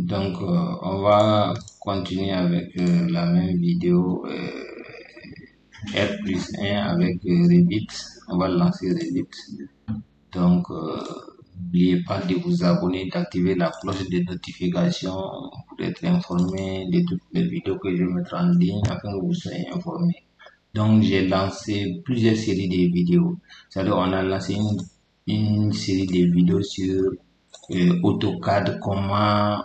Donc, on va continuer avec la même vidéo R plus 1 avec Revit. On va lancer Revit. Donc, n'oubliez pas de vous abonner, d'activer la cloche de notification pour être informé de toutes les vidéos que je vais mettre en ligne afin que vous soyez informés. Donc, j'ai lancé plusieurs séries de vidéos. C'est-à-dire, on a lancé une série de vidéos sur AutoCAD, comment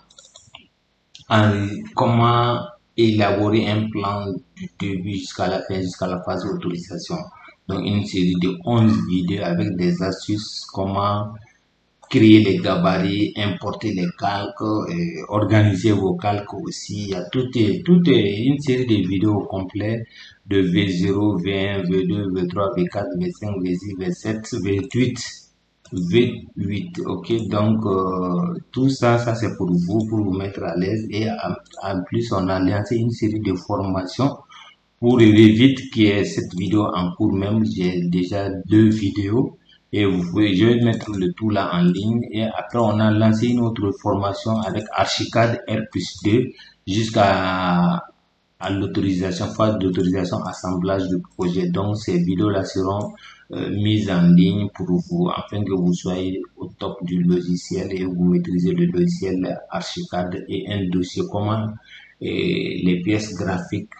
élaborer un plan du début jusqu'à la fin, jusqu'à la phase d'autorisation. Donc, une série de 11 vidéos avec des astuces, comment créer les gabarits, importer les calques, organiser vos calques aussi. Il y a toute une série de vidéos complètes de V0, V1, V2, V3, V4, V5, V6, V7, V8. V8, ok, donc tout ça c'est pour vous mettre à l'aise. Et en plus on a lancé une série de formations pour Revit qui est cette vidéo en cours. Même j'ai déjà 2 vidéos et je vais mettre le tout là en ligne. Et après on a lancé une autre formation avec Archicad R+2 jusqu'à l'autorisation, phase d'autorisation, assemblage du projet. Donc ces vidéos là seront mises en ligne pour vous afin que vous soyez au top du logiciel et vous maîtrisez le logiciel Archicad et un dossier comment les pièces graphiques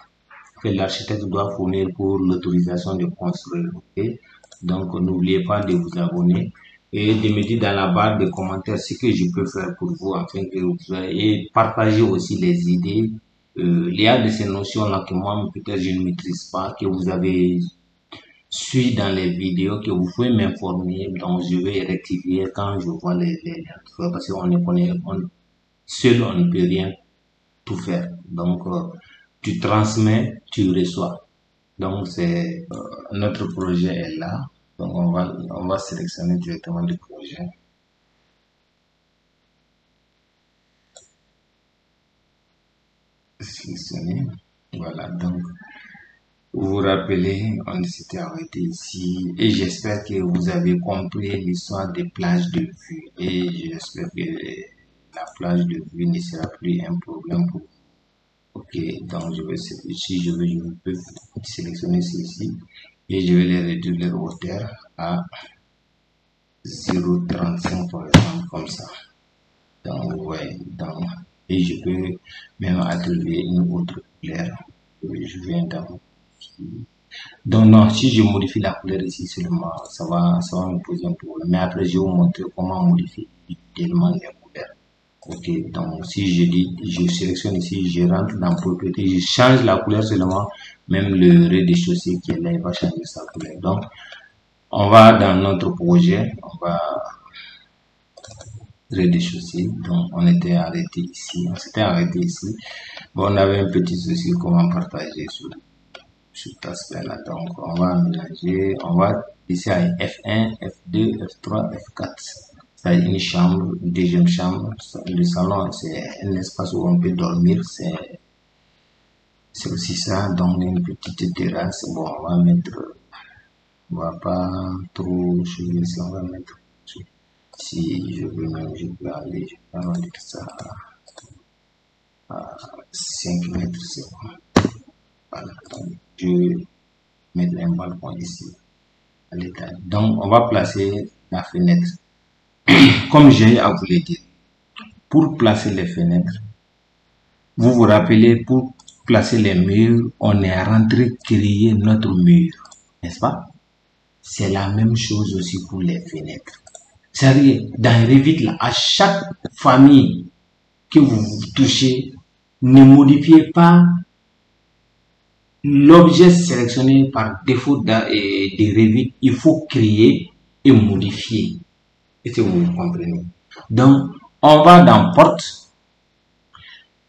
que l'architecte doit fournir pour l'autorisation de construire. Okay? Donc n'oubliez pas de vous abonner et de me dire dans la barre de commentaires ce que je peux faire pour vous afin que vous soyez, et partager aussi les idées. Il y a de ces notions-là que moi, peut-être, je ne maîtrise pas, que vous avez su dans les vidéos, que vous pouvez m'informer. Donc, je vais rectifier quand je vois les liens. Parce qu'on ne connaît, seul, on ne peut rien tout faire. Donc, tu transmets, tu reçois. Donc, c'est notre projet est là. Donc, on va sélectionner directement le projet. Sélectionner. Voilà, donc vous vous rappelez, on s'était arrêté ici et j'espère que vous avez compris l'histoire des plages de vue et j'espère que la plage de vue ne sera plus un problème pour vous. Ok, donc je peux sélectionner ceci et je vais les réduire leur hauteur à 0,35 par exemple, comme ça. Donc, ouais, donc, et je peux même attribuer une autre couleur que je viens d'avoir. Donc non, si je modifie la couleur ici seulement, ça va me poser un problème. Mais après, je vais vous montrer comment modifier tellement les couleurs. Ok, donc si je dis, je sélectionne ici, je rentre dans propriété, je change la couleur seulement, même le rez-de-chaussée qui est là, il va changer sa couleur. Donc, on va dans notre projet, on va rez-de-chaussée. Donc, on s'était arrêté ici. Bon, on avait un petit souci, comment partager sur cet aspect-là. Donc, on va aménager, on va ici à F1, F2, F3, F4. C'est une chambre, une deuxième chambre. Le salon, c'est un espace où on peut dormir. C'est aussi ça. Donc, une petite terrasse. Bon, on va pas trop changer ici. On va mettre, si je veux même, je peux aller, je peux mettre ça à 5 mètres, c'est bon. Voilà. Donc, je vais mettre un balcon ici à l'étage. Donc, on va placer la fenêtre. Comme j'ai à vous le dire, pour placer les fenêtres, vous vous rappelez, pour placer les murs, on est rentré créer notre mur, n'est-ce pas? C'est la même chose aussi pour les fenêtres. C'est-à-dire, dans Revit, là, à chaque famille que vous touchez, ne modifiez pas l'objet sélectionné par défaut de Revit. Il faut créer et modifier. Est-ce que vous comprenez? Donc, on va dans porte.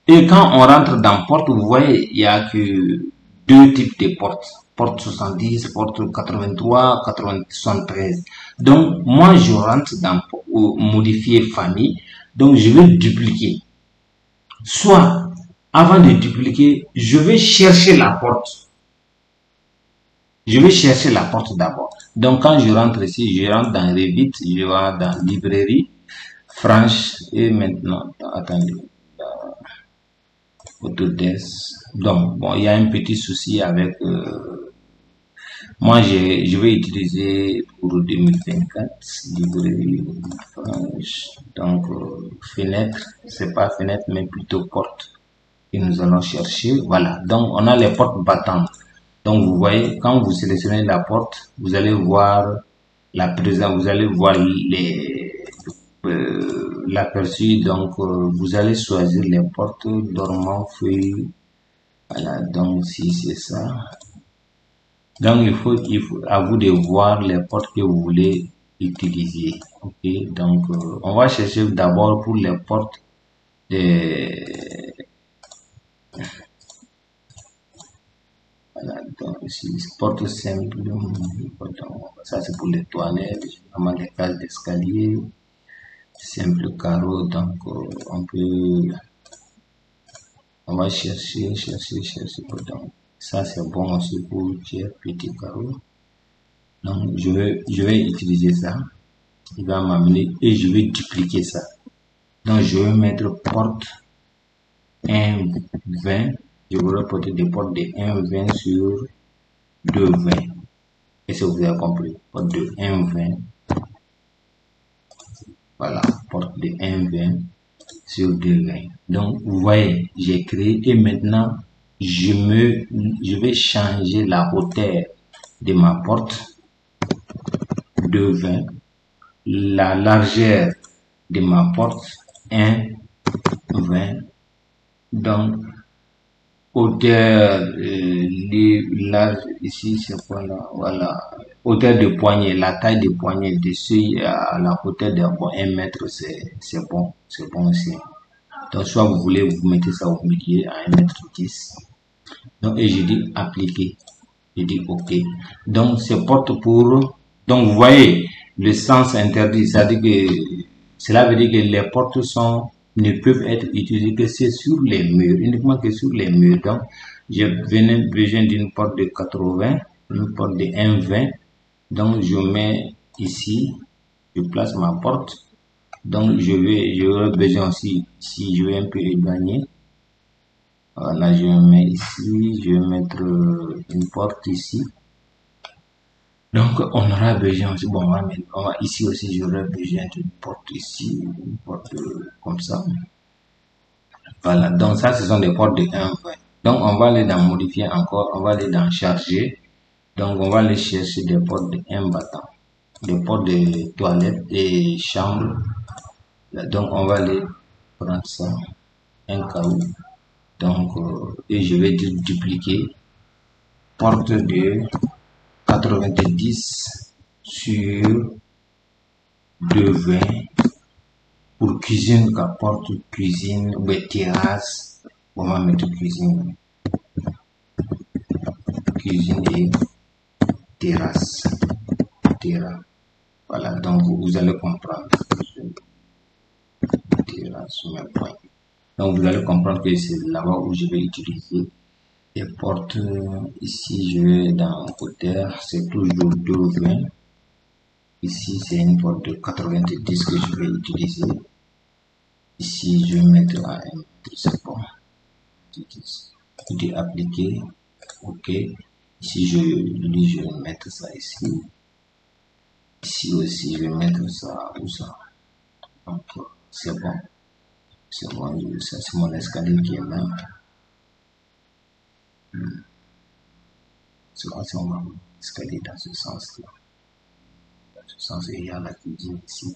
Et quand on rentre dans porte, vous voyez, il n'y a que 2 types de portes. Porte 70, porte 83, 73. Donc, moi, je rentre dans modifier famille. Donc, je vais dupliquer. Soit, avant de dupliquer, je vais chercher la porte. Je vais chercher la porte d'abord. Donc, quand je rentre ici, je rentre dans Revit, je vais dans librairie, franche, et maintenant, attendez, Autodesk. Donc, bon, il y a un petit souci avec... moi, je vais utiliser pour 2024, librairie franche. Donc, fenêtre, c'est pas fenêtre, mais plutôt porte que nous allons chercher. Voilà. Donc, on a les portes battantes. Donc, vous voyez, quand vous sélectionnez la porte, vous allez voir la présence, vous allez voir l'aperçu. Donc, vous allez choisir les portes dormant feuilles. Voilà. Donc, si c'est ça. Donc, il faut à vous de voir les portes que vous voulez utiliser. Ok. Donc, on va chercher d'abord pour les portes des, voilà, donc ici, porte simple, donc, ça c'est pour les toilettes, généralement les cases d'escalier, simple carreau, donc on va chercher, donc ça c'est bon aussi pour tiers petit carreau. Donc je vais utiliser ça, il va m'amener et je vais dupliquer ça. Donc je vais mettre porte 1,20, je vais reporter des portes de 1,20 sur 2,20. Est-ce que vous avez compris? Porte de 1,20. Voilà, porte de 1,20 sur 2,20. Donc, vous voyez, j'ai créé et maintenant, je vais changer la hauteur de ma porte 2,20. La largeur de ma porte 1,20. Donc, hauteur, large, ici, c'est quoi là? Voilà. Hauteur de poignet, la taille de poignet dessus à la hauteur de 1 mètre, c'est bon aussi. Donc, soit vous voulez, vous mettez ça au milieu à 1,10 m. Donc, et je dis appliquer. Je dis OK. Donc, c'est porte pour, donc vous voyez, le sens interdit, c'est-à-dire que, cela veut dire que les portes ne peuvent être utilisées que sur les murs, uniquement que sur les murs. Donc, j'ai besoin d'une porte de 80, une porte de 1,20. Donc, je mets ici, je place ma porte. Donc, j'aurai besoin aussi, si je vais un peu éloigner. Voilà, je mets ici, je vais mettre une porte ici. Donc, on aura besoin aussi, bon, ici aussi, j'aurai besoin d'une porte ici, une porte comme ça. Voilà, donc ça, ce sont des portes de 1,20. Donc, on va aller dans modifier encore, on va aller dans charger. Donc, on va aller chercher des portes de 1 battant, des portes de toilettes et chambres. Donc, on va aller prendre ça, un cas où. Donc, et je vais dupliquer porte de 90 sur 2,20 pour cuisine, porte cuisine ou terrasse. On va mettre cuisine et terrasse. Voilà, donc vous allez comprendre. Terrasse, donc vous allez comprendre que c'est là-bas où je vais utiliser les portes. Ici, je vais dans hauteur, c'est toujours 2,20. Ici, c'est une porte de 90 que je vais utiliser. Ici, je vais mettre à 1 mètre, c'est bon. Je dis appliquer. OK. Ici, je vais mettre ça ici. Ici aussi, je vais mettre ça où ça. Donc, c'est bon. C'est bon. Ça, c'est mon escalier qui est là. C'est bon, c'est mon escalier dans ce sens-là. Dans ce sens, il y a la cuisine ici.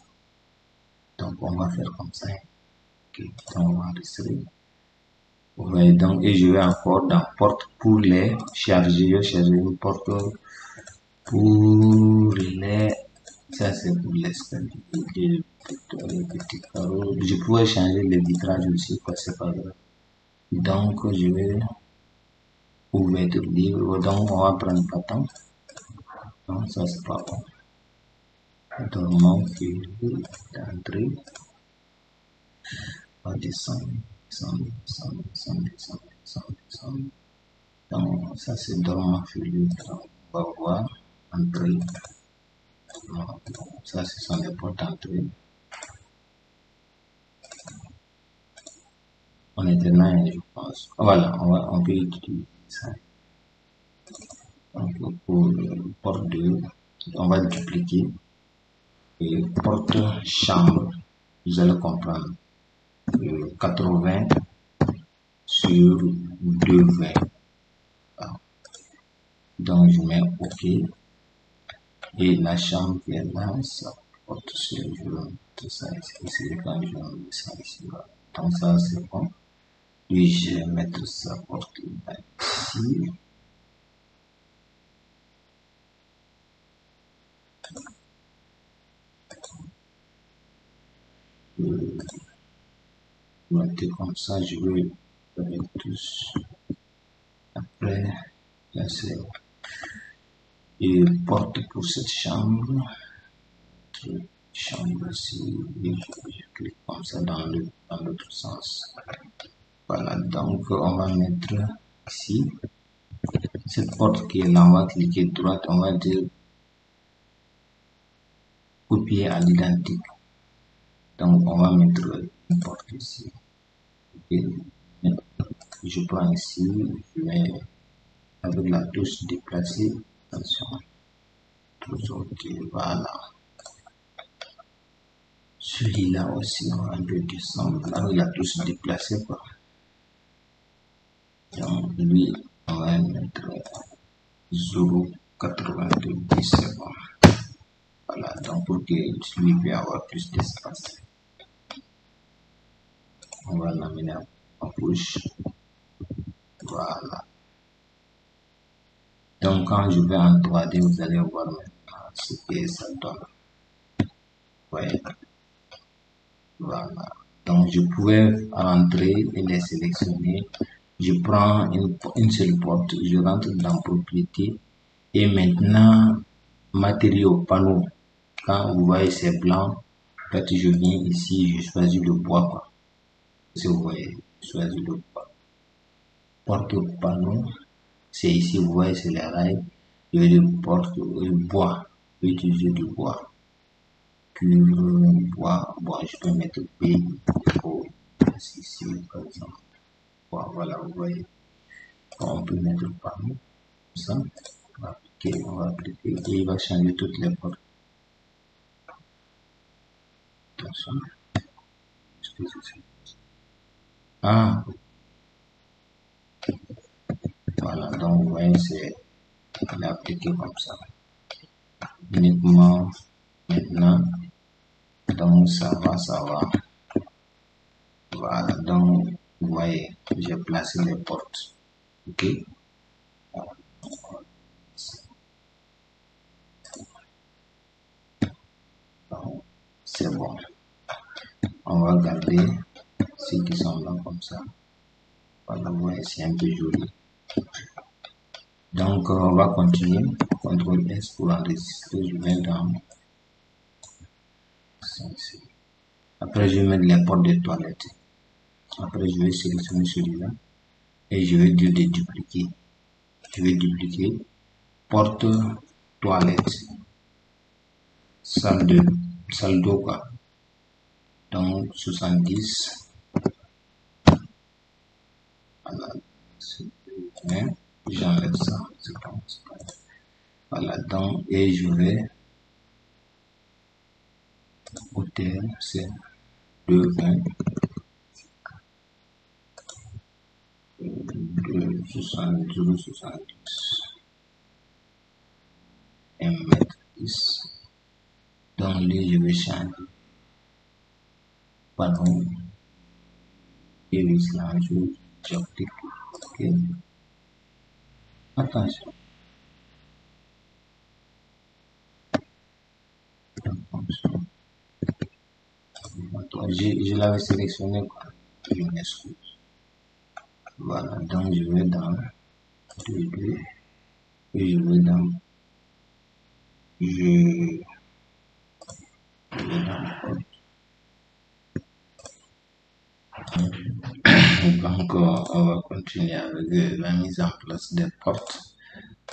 Donc, on va faire comme ça. OK. Donc, on va enregistrer. Ouais, donc, et je vais encore dans porte pour les charger. Je charger une porte pour les, ça c'est pour l'escalier, les petits carreaux. Je pourrais changer le vitrage aussi, quoi, c'est pas grave. Donc, je vais ouvrir libre. Donc, on va prendre bâton. Non, ça c'est pas bon. Dormant, fil d'entrée. On va descendre. Donc, ça c'est dormant, fil. On va voir. Entrée. Ça, ce sont les portes d'entrée. On était là, je pense. Voilà, on peut utiliser ça. Donc, pour porte 2, on va dupliquer. Et porte chambre, vous allez comprendre. 80 sur 220. Voilà. Donc, je mets OK. Et la chambre qui est là, ça porte sur, je vais mettre ça ici, quand je vais mettre ça ici. Voilà. Donc, ça, c'est bon. Puis, je vais mettre ça porte là, ici. Mettez comme ça, je vais faire tous. Après, là, c'est et porte pour cette chambre. Chambre ici, et je clique comme ça dans l'autre sens. Voilà, donc on va mettre ici cette porte qui est là, on va cliquer droite, on va dire copier à l'identique. Donc on va mettre une porte ici. Et je prends ici, je mets avec la touche déplacer, attention, voilà. Celui-là aussi, on va le descendre avec la touche déplacer, quoi. Donc lui, on va mettre 0,90, c'est bon. Voilà, donc pour que celui puisse avoir plus d'espace, on va l'amener en gauche. Voilà. Donc quand je vais en 3D, vous allez voir maintenant ce que ça donne. Ouais. Voilà. Donc je pouvais rentrer et les sélectionner. Je prends une seule porte, je rentre dans propriété et maintenant matériaux, panneaux. Quand vous voyez c'est blanc, quand je viens ici, je choisis le bois, quoi. Si vous voyez, je choisis le bois. Porte panneau, c'est ici, vous voyez, c'est les rails. Je vais porte bois, je vais utiliser du bois. Puis bois, je peux mettre B, O, ici, par exemple. Bon, voilà, vous voyez. On peut mettre le panneau, comme ça. On va appliquer et il va changer toutes les portes. Attention. Ah, voilà, donc vous voyez, c'est appliqué comme ça. Uniquement maintenant, donc ça va. Voilà, donc vous voyez, j'ai placé les portes. Ok. C'est bon. On va garder ceux qui sont là comme ça. Voilà, vous voyez, c'est un peu joli. Donc, on va continuer. CTRL S pour enregistrer. Je vais dans. Après, je vais mettre les portes de toilette. Après, je vais sélectionner celui-là et je vais dire de dupliquer. Je vais dupliquer porte toilette, salle d'eau, quoi. Donc 70. Voilà. J'enlève ça. Voilà, donc et je vais hauteur, c'est 220. 70. 1,10 m. Donc là, je vais changer. Pardon. Et là, je clique. Ok. Attention. Je l'avais sélectionné, quoi. Je m'excuse. Voilà, donc je vais dans 2 et je vais dans donc on va continuer avec la mise en place des portes.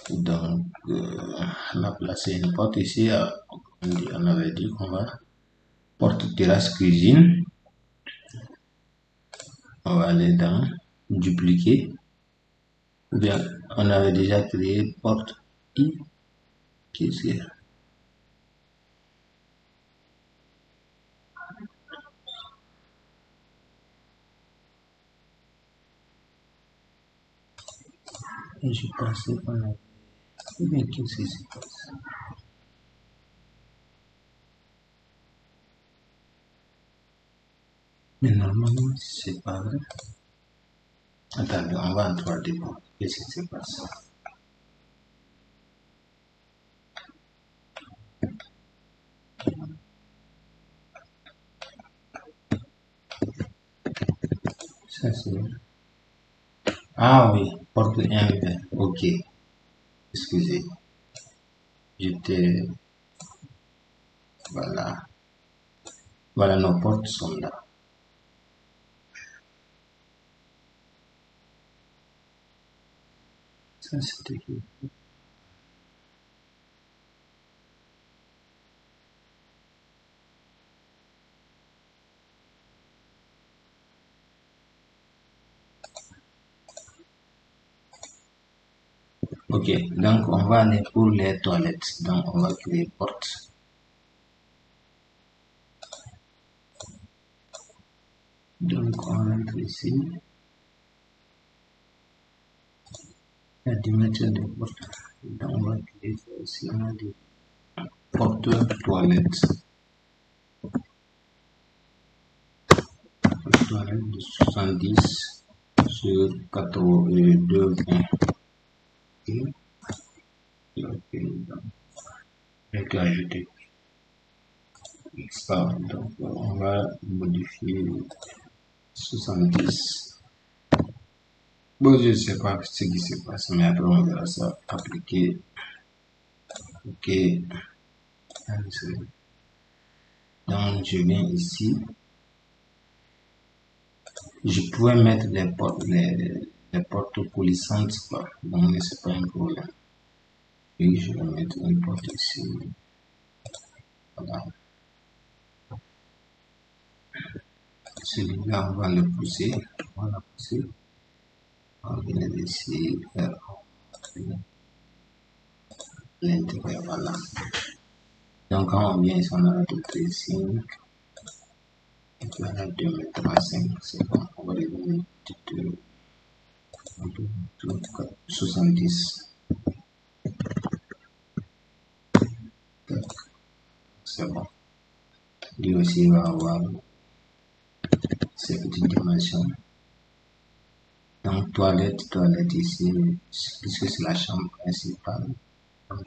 Donc on a placé une porte ici, on avait dit qu'on va porte terrasse cuisine. On va aller dans dupliquer. Ou bien, on avait déjà créé porte I. Qu'est-ce que je pensais qu'on avait. Ou bien, qu'est-ce qui se passe? Mais normalement, c'est pas vrai. Attendez, on va en 3D. Qu'est-ce qui se passe? Ça, c'est. Ah oui, porte 1 vert. Ok, excusez. J'étais. Voilà. Voilà, nos portes sont là. Ça, c'était. Ok, donc on va aller pour les toilettes. Donc on va créer porte. Donc on rentre ici. La dimension des portes. Donc on va créer ça aussi. On a des portes toilettes. Toilettes de 70 sur 82,20. Ok, ok, donc j'ai qu'à ajouter ça. Donc on va modifier 70. Bon, je ne sais pas ce qui se passe, mais après on verra ça appliqué. Ok. Donc je viens ici. Je pouvais mettre les portes coulissantes, quoi. Donc c'est pas un problème. Et je vais mettre une porte ici. Voilà. Celui-là, on va le pousser. On va le pousser. On va venir ici vers l'intérieur. Voilà. Donc quand on vient ici, on a le tracing. Et puis on a 2,35 m. C'est bon. On va les donner un peu 70. C'est bon. Lui aussi il va avoir ces petites dimensions. Donc toilette ici, puisque c'est la chambre principale. Donc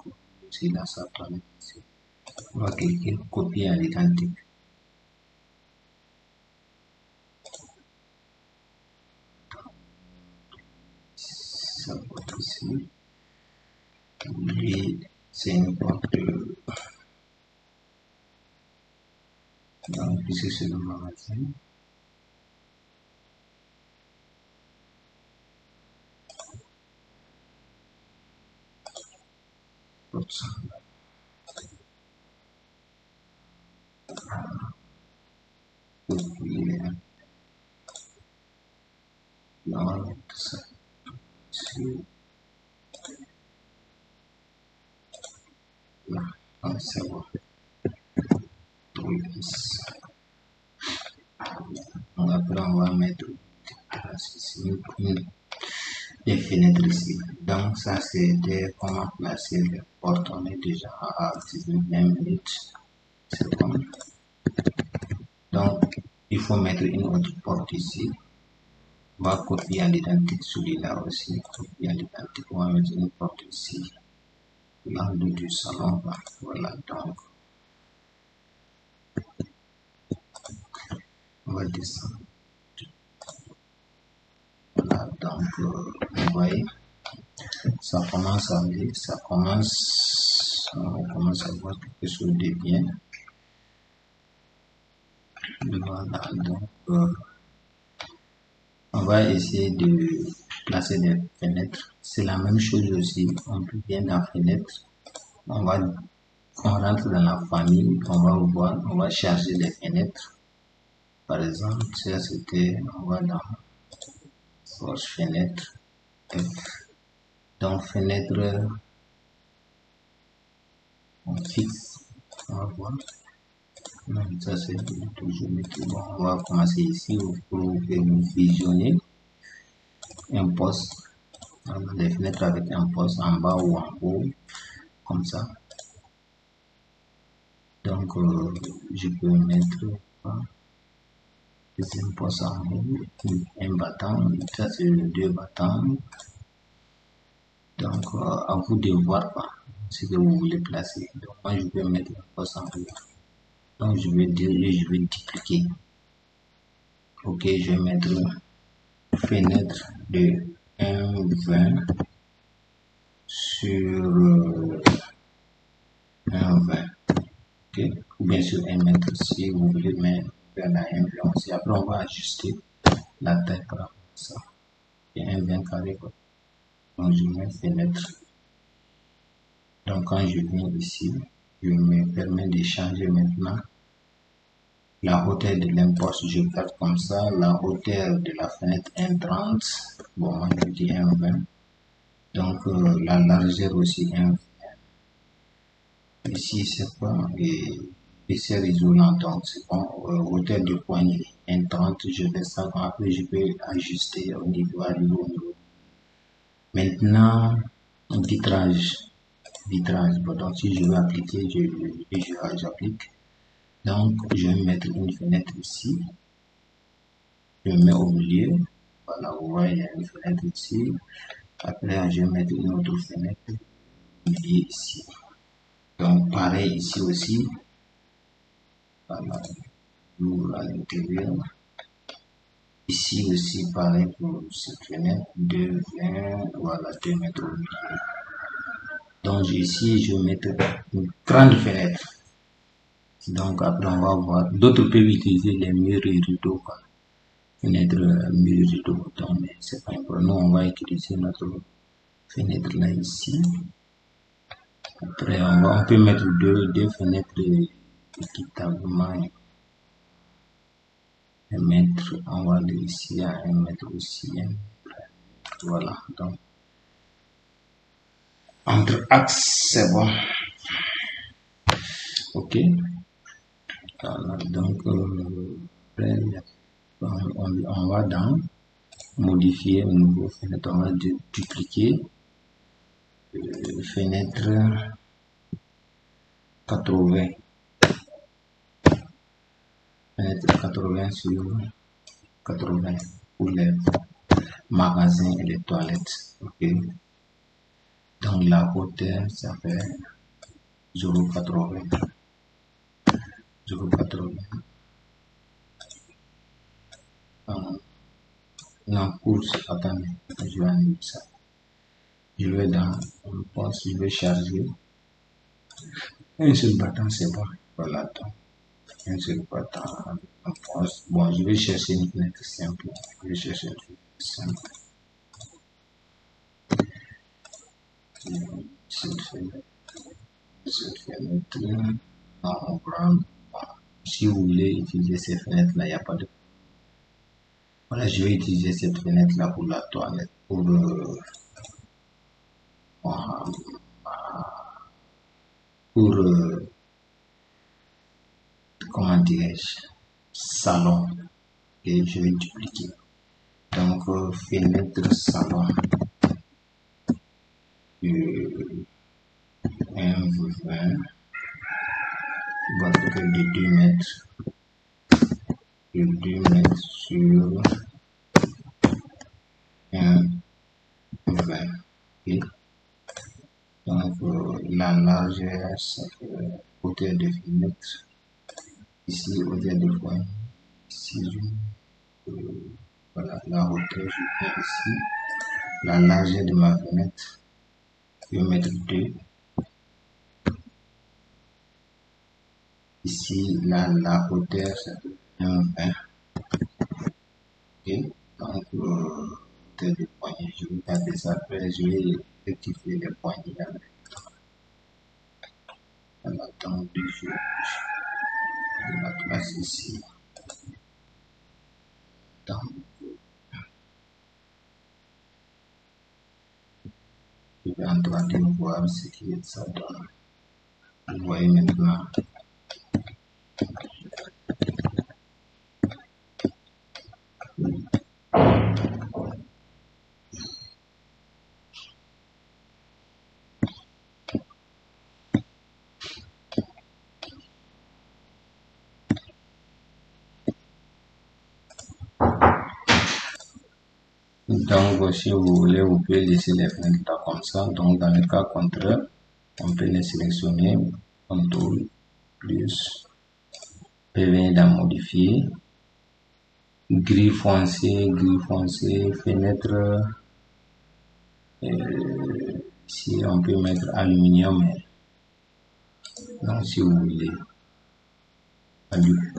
c'est dans sa toilette ici. On va cliquer copier à l'identique. Ça porte ici. Lui, c'est une porte. Donc puisque c'est le magasin. Porte ça. Copier. On va mettre ça ici. Là. Donc c'est bon. Donc après on va mettre ici des fenêtres ici. Donc ça c'était comment placer les portes. On est déjà à 19 minutes. C'est bon. Donc il faut mettre une autre porte ici. On va copier à l'identique celui-là aussi. Copier à l'identique. On va mettre une porte ici. L'angle du salon. Voilà donc. On va descendre. Voilà donc vous voyez. Ça commence à aller, on commence à voir quelque chose de bien. Voilà, donc on va essayer de placer des fenêtres. C'est la même chose aussi, on peut bien dans fenêtre. On rentre dans la famille, on va voir, on va charger les fenêtres. Par exemple, ça c'était, on va dans force fenêtre F. Donc fenêtre, on fixe, on va voir. Non, ça c'est toujours bon. On va commencer ici pour vous visionner un poste. On a des fenêtres avec un poste en bas ou en haut, comme ça. Donc je peux mettre deuxième poste en haut, un battant, ça c'est deux battants. Donc à vous de voir ce que vous voulez placer. Donc moi je peux mettre un poste en haut. Donc je vais dupliquer. Ok, je vais mettre fenêtre de 1,20 sur 1,20. Ok, ou bien sur 1 mètre si vous voulez, mais faire la 1,20 aussi. Après on va ajuster la taille par rapport à ça. Et 1,20 carré quoi. Donc je mets fenêtre. Donc quand je viens ici, je me permets de changer maintenant la hauteur de l'imposte. Je garde comme ça la hauteur de la fenêtre 1,30. Bon, moi je dis 1,20. Donc la largeur aussi 1,20. Ici c'est pas épaisseur isolant, donc c'est bon. Hauteur de poignée 1,30. Je fais ça. Après je peux ajuster au niveau. Maintenant vitrage. Bon, donc si je veux appliquer, j'applique. Donc je vais mettre une fenêtre ici. Je mets au milieu. Voilà, vous voyez, il y a une fenêtre ici. Après, je vais mettre une autre fenêtre au milieu ici. Donc, pareil ici aussi. Voilà, j'ouvre à l'intérieur. Ici aussi, pareil pour cette fenêtre. 2,20. Voilà, 2 mètres au milieu. Donc, ici, je vais mettre une grande fenêtre. Donc, après, on va voir. D'autres peuvent utiliser les murs et rideaux. Fenêtre, mur et rideaux. Donc, mais c'est pas important. Nous, on va utiliser notre fenêtre là ici. Après, on peut mettre deux fenêtres équitablement. Un mètre, on va aller ici à 1 mètre aussi. Voilà, donc entre axes, c'est bon. Ok. Voilà, donc après, on va dans modifier un nouveau fenêtre. On va dupliquer fenêtre 80. Fenêtre 80 sur 80 pour les magasins et les toilettes. Ok. Donc la hauteur, ça fait 0,80. 0,80. En course, attendez, je vais enlever ça. Je vais dans un poste, je vais charger. Un seul battant, c'est bon. Voilà, donc un seul battant, un poste. Bon, je vais chercher une fenêtre simple. Je vais chercher une fenêtre simple. Cette fenêtre, on prend. Si vous voulez utiliser ces fenêtres-là, il n'y a pas de. Voilà, je vais utiliser cette fenêtre-là pour la toilette, pour comment dirais-je, salon. Et je vais dupliquer. Donc, fenêtre salon. 1,20. Boîte de 2 mètres. De 2 mètres sur 1,20. Okay. Donc, la largeur, ça fait hauteur de fenêtre. Ici, hauteur de poignée. Ici, voilà, la hauteur, je fais ici. La largeur de ma fenêtre, je vais mettre 2. Ici, la hauteur, ça fait 1,20. Ok, donc, hauteur de poignée, je vais garder ça. Après, je vais rectifier les poignées là. Voilà, donc, je la place ici. Donc, vais en 3D voir ce que ça donne. Vous voyez maintenant. Donc, si vous voulez, vous pouvez laisser les fenêtres là comme ça. Donc, dans le cas contraire, on peut les sélectionner. CTRL plus. Vous pouvez venir dans modifier. Gris foncé, fenêtre. Ici, on peut mettre aluminium. Donc, si vous voulez. Alu.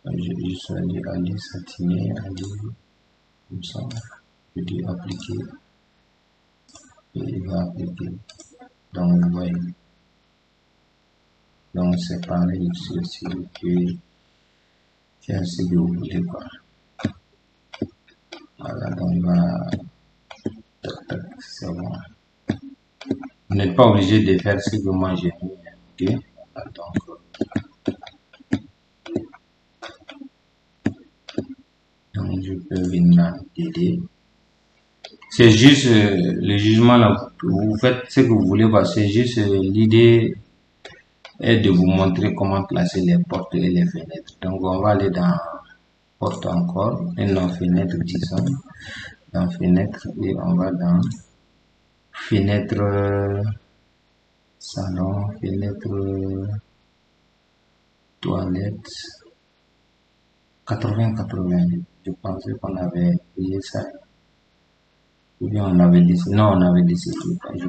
Je suis allé alu satiné, alu. Comme ça. Je dis appliquer. Et il va appliquer. Donc, vous voyez. Donc, c'est pareil ici aussi. Vous pouvez faire ce que vous voulez, quoi. Voilà, donc on va. C'est bon. Vous n'êtes pas obligé de faire ce que moi j'ai mis. Ok. Voilà, donc je peux venir dans DD. C'est juste le jugement là. Vous faites ce que vous voulez, parce que c'est juste l'idée est de vous montrer comment placer les portes et les fenêtres. Donc on va aller dans porte encore et non fenêtre, disons. Dans fenêtre et on va dans fenêtre salon, fenêtre toilette 80-80. Je pensais qu'on avait payé ça. Ou bien on avait décidé. Non, on avait décidé. Je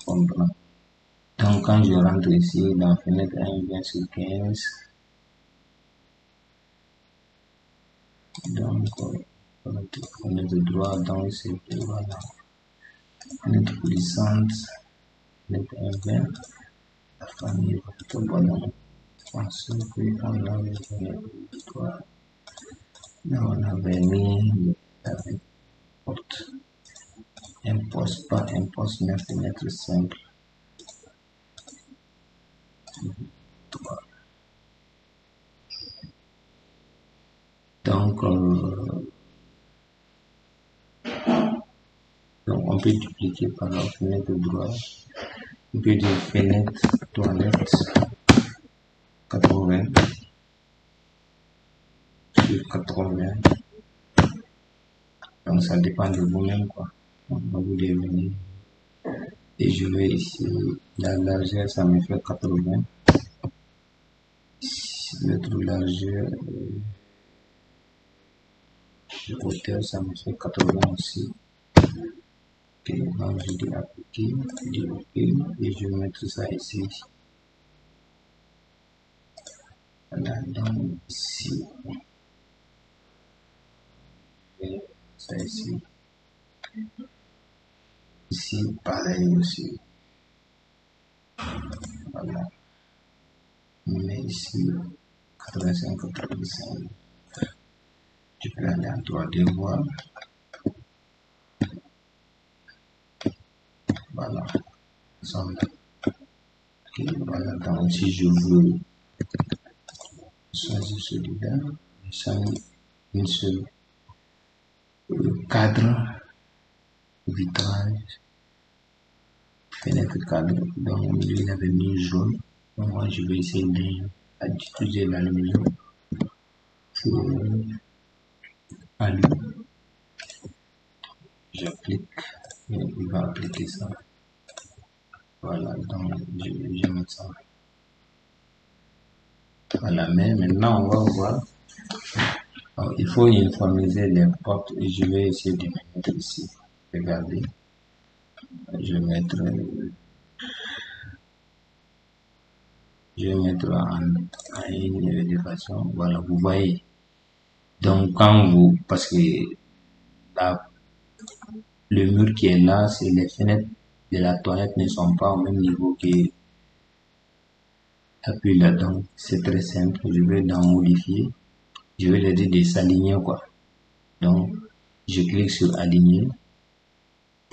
comprends. Donc quand je rentre ici dans fenêtre 1, bien sur 15. Donc fenêtre droit, donc c'est voilà. Fenêtre glissante, fenêtre 1, 20. La famille va être bonne. Pensez qu'on avait fenêtre droit. Là on avait mis avec porte. Imposte, pas imposte, mais fenêtre simple. Donc on peut dupliquer par la fenêtre droite. On peut dire fenêtre toilette 80 sur 80. Donc ça dépend de vous-même, quoi. Donc vous devez venir. Et je vais ici, la largeur ça me fait 80. L'autre largeur de hauteur ça me fait 80 aussi. Ok, donc je dis appliquer, je dis ok et je vais mettre ça ici. Voilà, donc ici. Et ça ici. Ici, pareil aussi. Voilà. Mais ici, 85-85. Je peux aller en 3D voir. Voilà. Ok, voilà. Donc, si je veux choisir celui-là, je change une seule cadre, vitrage, fenêtre cadre. Donc, lui, il avait mis jaune. Donc, moi, je vais essayer d'utiliser l'aluminium pour allumer. J'applique et il va appliquer ça. Voilà, donc je mets ça. Voilà, mais maintenant on va voir. Alors, il faut uniformiser les portes et je vais essayer de mettre ici. Regardez. Je vais mettre en une de façon. Voilà, vous voyez. Donc quand vous, parce que là, le mur qui est là, c'est les fenêtres de la toilette ne sont pas au même niveau que l'appui là. Donc c'est très simple. Je vais dans modifier. Je vais leur dire de s'aligner, quoi. Donc je clique sur aligner.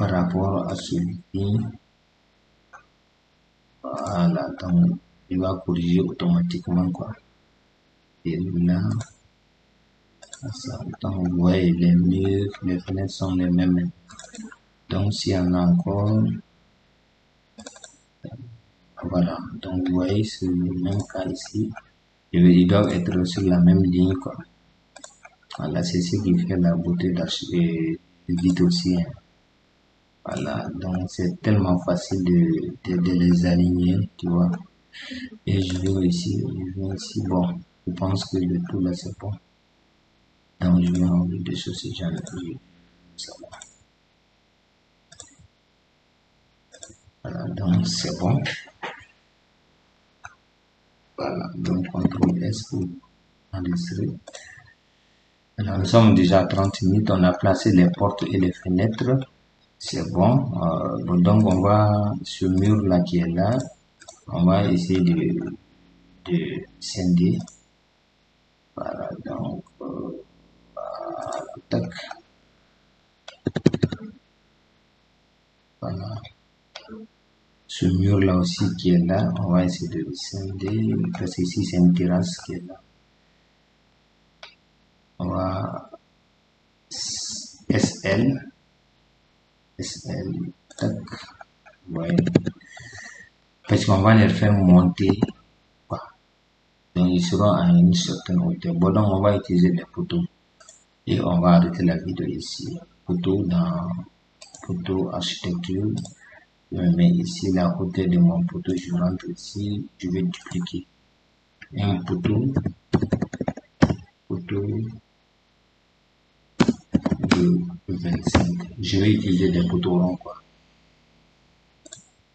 par rapport à celui-ci. Voilà, donc il va corriger automatiquement quoi. Et là, ça, donc vous voyez les murs, les fenêtres sont les mêmes. Donc s'il y en a encore, voilà, donc vous voyez c'est le même cas ici. Ils doivent être sur la même ligne quoi. Voilà, c'est ce qui fait la beauté vite aussi. Hein. Voilà, donc c'est tellement facile de les aligner, tu vois. Et je vais ici, bon, je pense que le tout là c'est bon. Donc je vais enlever des choses si j'en ai. Voilà, donc c'est bon. Voilà, donc CTRL S pour enregistrer. Alors, nous sommes déjà à 30 minutes, on a placé les portes et les fenêtres. C'est bon. Donc on va, ce mur là qui est là, on va essayer de scinder. Voilà, donc tac. Voilà. Ce mur là aussi qui est là, on va essayer de scinder parce que ici c'est une terrasse qui est là. On va SL, tac, ouais. Parce qu'on va les faire monter, quoi. Donc ils seront à une certaine hauteur. Bon, donc on va utiliser des poteaux et on va arrêter la vidéo ici. Poteau dans poteau architecture. Mais ici la hauteur de mon poteau, je rentre ici, je vais dupliquer un poteau de 25. Je vais utiliser des poteaux ronds quoi.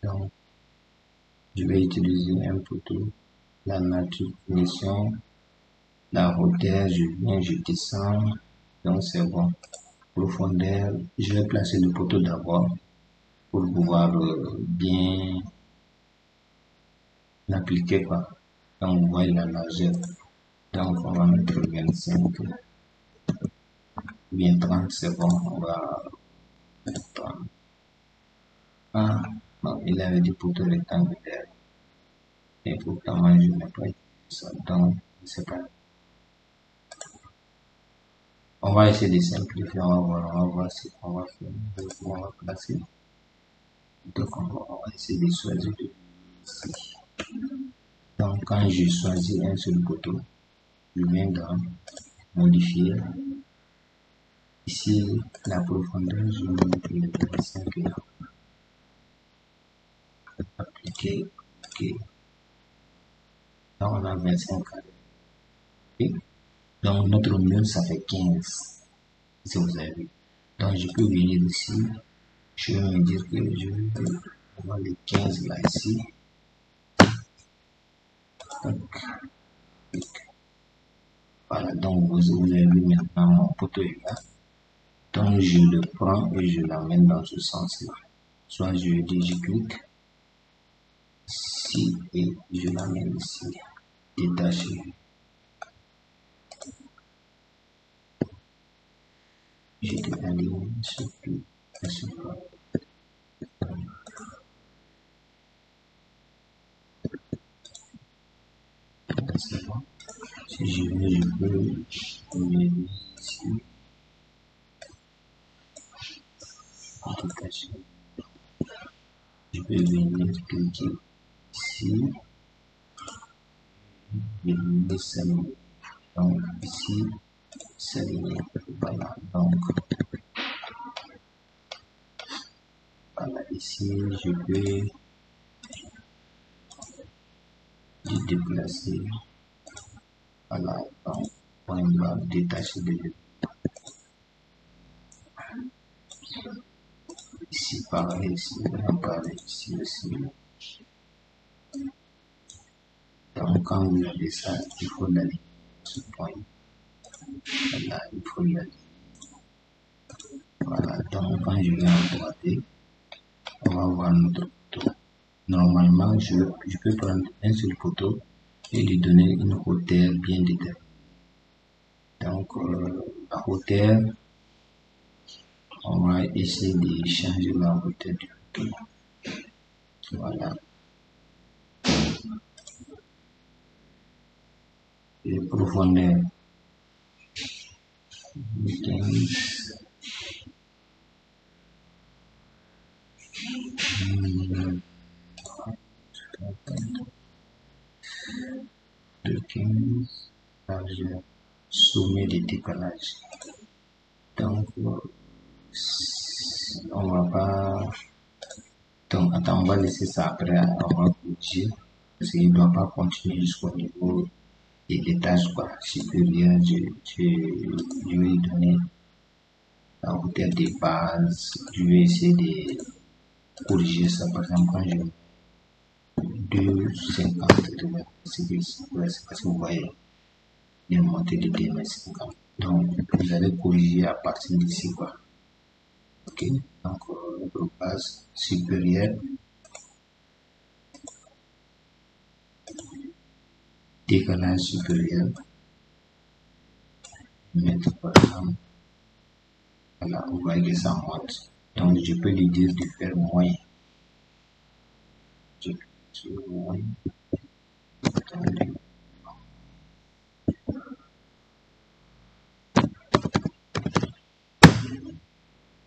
Donc je vais utiliser un poteau, la nature finition, la hauteur, je viens, je descends, donc c'est bon. Profondeur, je vais placer le poteau d'abord pour pouvoir bien l'appliquer quoi. Donc vous voyez la largeur, donc on va mettre 25, bien 30, c'est bon, on va mettre 30. Ah, non, il avait des poteaux rectangulaires. Et pourtant, moi, je n'ai pas ça. Donc, je sais pas. On va essayer de simplifier. On va voir ce qu'on va faire. Donc, on va placer. Donc, on va essayer de choisir ici. Donc, quand je choisis un seul poteau, je viens dans modifier. Ici, la profondeur, je vais mettre le 25 là. Appliquer. OK. Donc, on a 25 carrés. Okay. Donc, notre mur, ça fait 15. Si vous avez vu. Donc, je peux venir ici. Je vais me dire que je vais avoir les 15 là ici. Donc, voilà, donc vous avez vu maintenant mon poteau est là. Donc, je le prends et je l'amène dans ce sens-là. Soit je dis, je clique ici et je l'amène ici. Détaché. Je l'aligne sur tout. C'est bon. Si je veux, je peux venir ici. Détacher. Je peux venir cliquer ici. Je vais s'aligner. Donc ici, s'aligner. Voilà. Donc voilà, ici, je peux le déplacer. Voilà, donc point bas détaché de lui. Ici, pareil, ici, pareil, ici aussi. Donc, quand vous avez ça, il faut l'aligner ce point. Voilà, il faut l'aligner. Voilà, donc quand je vais emboîter, on va voir notre poteau. Normalement, je peux prendre un seul poteau et lui donner une hauteur bien déterminée. Donc, la hauteur, On va essayer de changer la hauteur du photo. Voilà. Et profondeur. 15. De 15. Largeur. Sommet de décalage. Donc, on va pas. Donc, attends, on va laisser ça après. On va corriger. Parce qu'il ne doit pas continuer jusqu'au niveau des étages supérieurs. Je vais lui donner la hauteur des bases. Je vais essayer de corriger ça. Par exemple, quand je 2,50, c'est parce que vous voyez les montées de 2,50. Donc, vous allez corriger à partir d'ici, quoi. Ok, donc notre base supérieure, décalage supérieur, mettre par exemple, voilà, vous voyez que ça monte. Donc, je peux lui dire de faire moyen. Je fais moyen.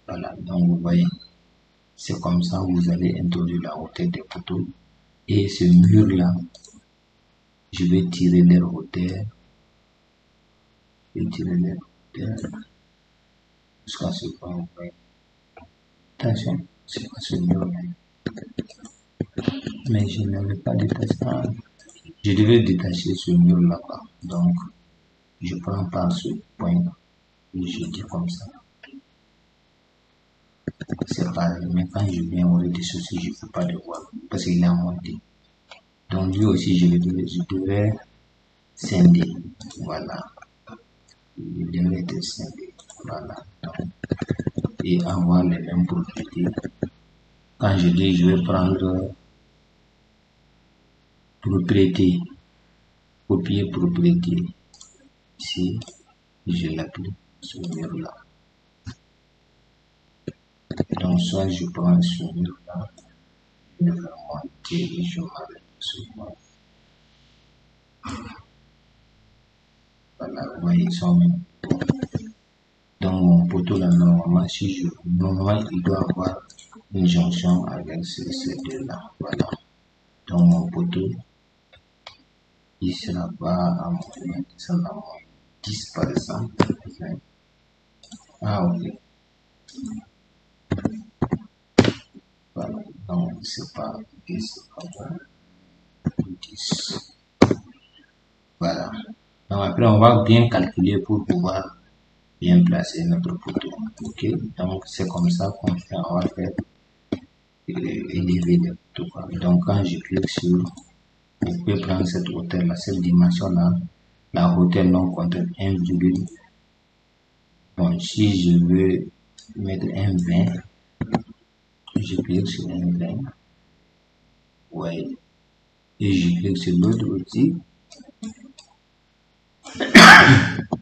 Voilà, donc vous voyez, c'est comme ça que vous allez introduire la hauteur des poteaux. Et ce mur-là, je vais tirer leur hauteur. Je vais tirer leur hauteur jusqu'à ce point, vous voyez. Attention, c'est pas ce mur-là. Mais je n'avais pas détaché. Je devais détacher ce mur-là, quoi. Donc, je prends par ce point et je dis comme ça. C'est pareil, mais quand je viens au rez-de-chaussée, je ne peux pas le voir parce qu'il est en montée. Donc, lui aussi, je devais scinder. Voilà. Il devait être scindé. Voilà. Donc, et avoir les mêmes propriétés. Quand je dis, je vais prendre propriété, copier propriété. Ici, je l'applique sur ce mur-là. Donc, soit je prends ce mur-là, je vais monter et je m'arrête sur moi. Voilà, vous voyez, ils sont même. Donc, mon poteau là, normalement, normalement, il doit avoir une jonction avec ces deux-là. Voilà. Donc, mon poteau, il sera pas à moyen, il sera à moins 10 par exemple. Ah, ok. Voilà. Donc, c'est pas 10, c'est pas 10. Voilà. Donc, après, on va bien calculer pour pouvoir bien placer notre poteau. Ok. Donc, c'est comme ça qu'on fait. On va faire élever le poteau. Donc, quand je clique sur, vous pouvez prendre cette hauteur-là, cette dimension-là, la hauteur non comptable 1, bon, si je veux mettre un 20, je clique sur un 20. Ouais. Et je clique sur l'autre outil.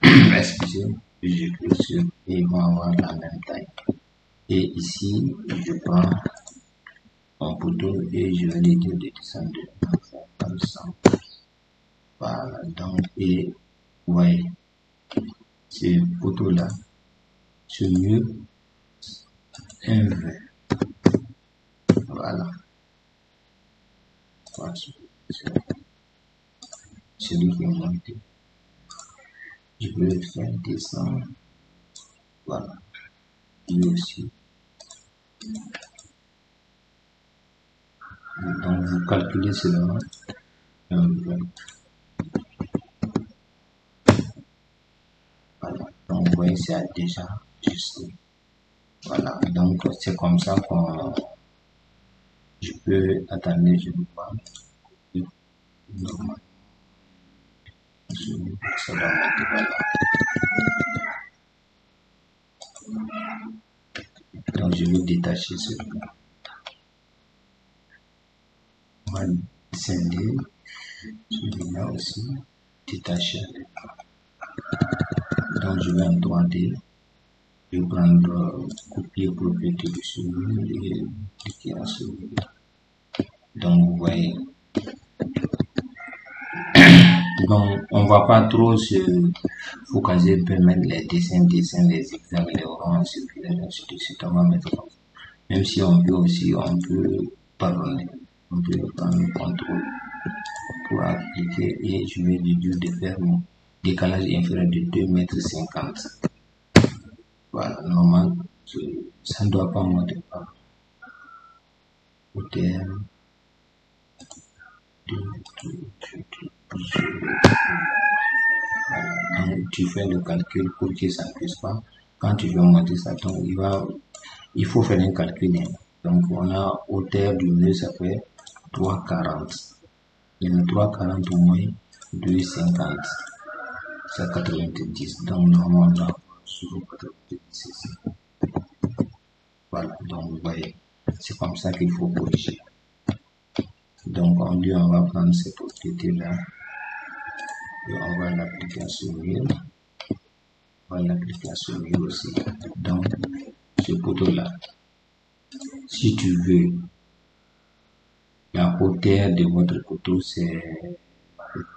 Excusez-moi. Je clique sur et ils vont avoir la même taille. Et ici, je prends mon poteau et je vais lui dire de descendre comme ça. Voilà. Donc, et vous voyez, ce poteau-là, ce mur, un 20. Voilà. Celui qui est monté. Je peux le faire descendre. Voilà. Lui aussi. Donc, vous calculez cela. Voilà. Donc, vous voyez, c'est déjà juste. Voilà. Donc, c'est comme ça qu'on. Je peux attendre, je ne vois pas. Normal. Ça va monter. Voilà. Donc, je vais détacher celui-là. On va scinder celui-là aussi. Détacher. Donc, je vais en 3D. Je vais prendre copier propriété du souvenir et cliquer en souvenir. Donc vous voyez, donc on va pas trop se focaliser, permettre les dessins, les examens, les oranges, circulaires, ainsi de suite. On va mettre comme ça. Même si on peut aussi, on peut pardonner, on peut prendre le contrôle pour appliquer et je vais lui dire de faire mon décalage inférieur de 2,50 m. Voilà, normalement, ça ne doit pas monter par au terme. Voilà, donc tu fais le calcul pour que ça ne puisse pas. Quand tu veux monter ça, donc il faut faire un calcul. Donc on a hauteur du mur, ça fait 3,40. Et le 3,40 au moins 2,50. C'est 90. Donc normalement on a sur 96. Voilà, donc vous voyez, c'est comme ça qu'il faut corriger. Donc on va prendre cette propriété là et on va l'appliquer à souvenir. On va l'appliquer à souvenir aussi. Donc ce poteau là, si tu veux, la hauteur de votre poteau c'est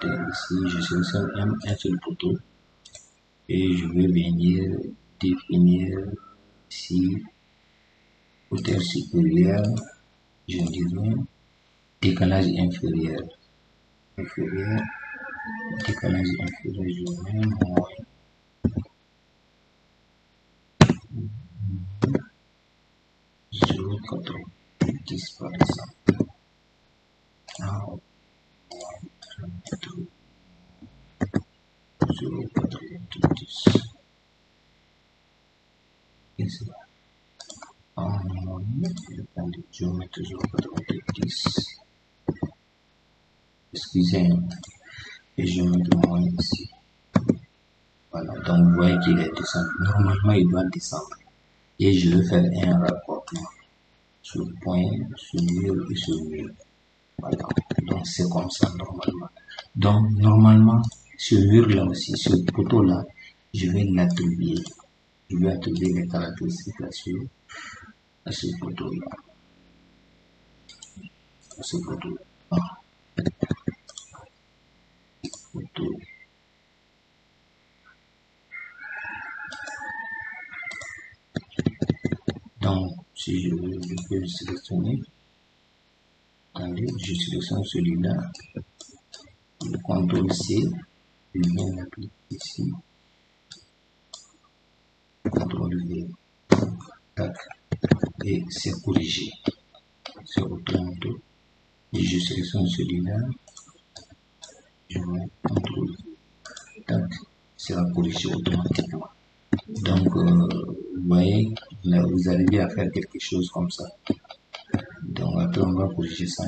ici, je sélectionne un seul poteau et je vais venir définir ici hauteur supérieure, je dirais décalage inférieur, décalage inférieur, je mets moins 0,90 par exemple. Ah, 0,90. Et c'est là. Je vais mettre 0,90. Excusez-moi. Et je vais mettre moins ici. Voilà, donc vous voyez qu'il est descendu. Normalement, il doit descendre. Et je vais faire un rapprochement sur point, sur mur et sur mur. Voilà, donc c'est comme ça normalement. Donc normalement, ce mur là aussi, ce poteau là, je vais l'attribuer. Je vais attribuer les caractéristiques à ce poteau là. À ce poteau là. Poteau. Donc, si je peux le sélectionner, attendez, je sélectionne celui-là, le CTRL C, je viens l'appliquer ici, CTRL V, tac, et c'est corrigé, c'est automatiquement, et je sélectionne celui-là, je mets CTRL V, tac, sera corrigé automatiquement. Donc, vous voyez, là, vous arrivez à faire quelque chose comme ça. Donc, après, on va corriger ça.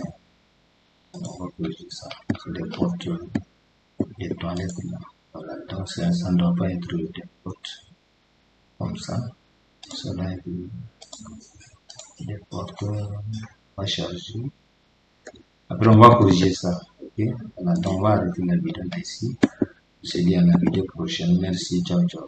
On va corriger ça. C'est des portes, des toilettes là. Voilà, donc ça ne doit pas être des portes comme ça. Ça doit être des portes à charger. Après, on va corriger ça. Ok, voilà, donc on va arrêter la vidéo ici. Je se dis à la vidéo prochaine. Merci, ciao, ciao.